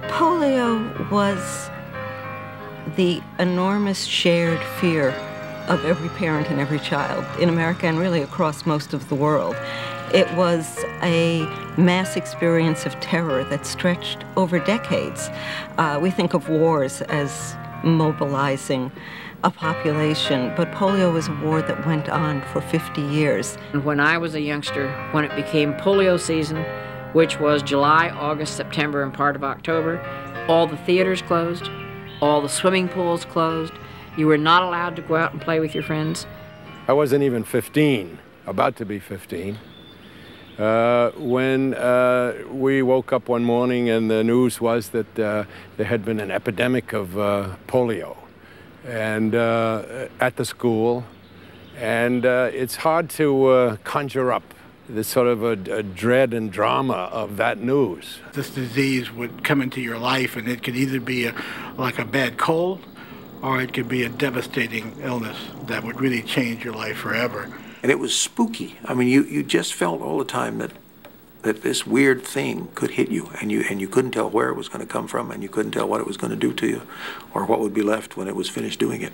Polio was the enormous shared fear of every parent and every child in America and really across most of the world. It was a mass experience of terror that stretched over decades. We think of wars as mobilizing a population, but polio was a war that went on for 50 years. When I was a youngster, when it became polio season, which was July, August, September, and part of October, all the theaters closed, all the swimming pools closed. You were not allowed to go out and play with your friends. I wasn't even 15, about to be 15, when we woke up one morning and the news was that there had been an epidemic of polio and at the school. And it's hard to conjure up this sort of a dread and drama of that news. This disease would come into your life, and it could either be like a bad cold, or it could be a devastating illness that would really change your life forever. And it was spooky. I mean, you just felt all the time that this weird thing could hit you, and you couldn't tell where it was going to come from, and you couldn't tell what it was going to do to you, or what would be left when it was finished doing it.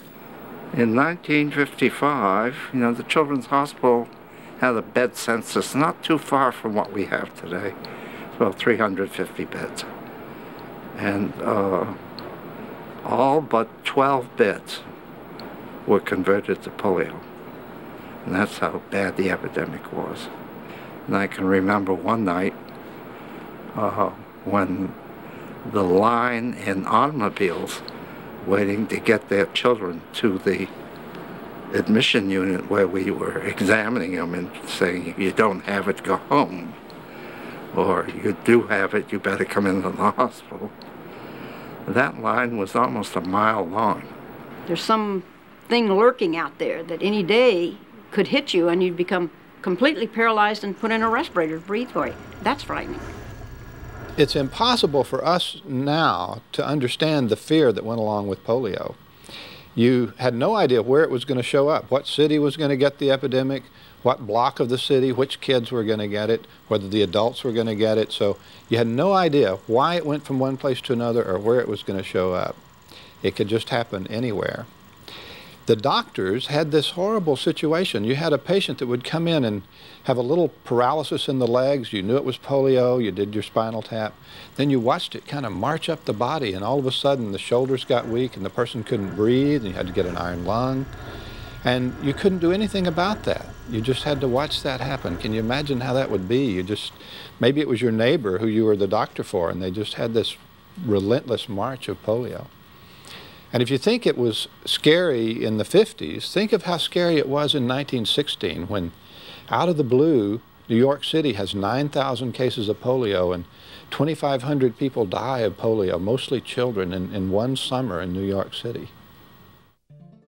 In 1955, the Children's Hospital had a bed census not too far from what we have today. It's about 350 beds. And all but 12 beds were converted to polio. And that's how bad the epidemic was. And I can remember one night when the line in automobiles waiting to get their children to the admission unit where we were examining them and saying, you don't have it, go home. Or you do have it, you better come into the hospital. That line was almost a mile long. There's something lurking out there that any day could hit you and you'd become completely paralyzed and put in a respirator to breathe for you. That's frightening. It's impossible for us now to understand the fear that went along with polio. You had no idea where it was going to show up, what city was going to get the epidemic, what block of the city, which kids were going to get it, whether the adults were going to get it. So you had no idea why it went from one place to another or where it was going to show up. It could just happen anywhere. The doctors had this horrible situation. You had a patient that would come in and have a little paralysis in the legs. You knew it was polio. You did your spinal tap. Then you watched it kind of march up the body, and all of a sudden the shoulders got weak and the person couldn't breathe, and you had to get an iron lung. And you couldn't do anything about that. You just had to watch that happen. Can you imagine how that would be? Maybe it was your neighbor who you were the doctor for, and they just had this relentless march of polio. And if you think it was scary in the 50s, think of how scary it was in 1916 when, out of the blue, New York City has 9,000 cases of polio and 2,500 people die of polio, mostly children, in one summer in New York City.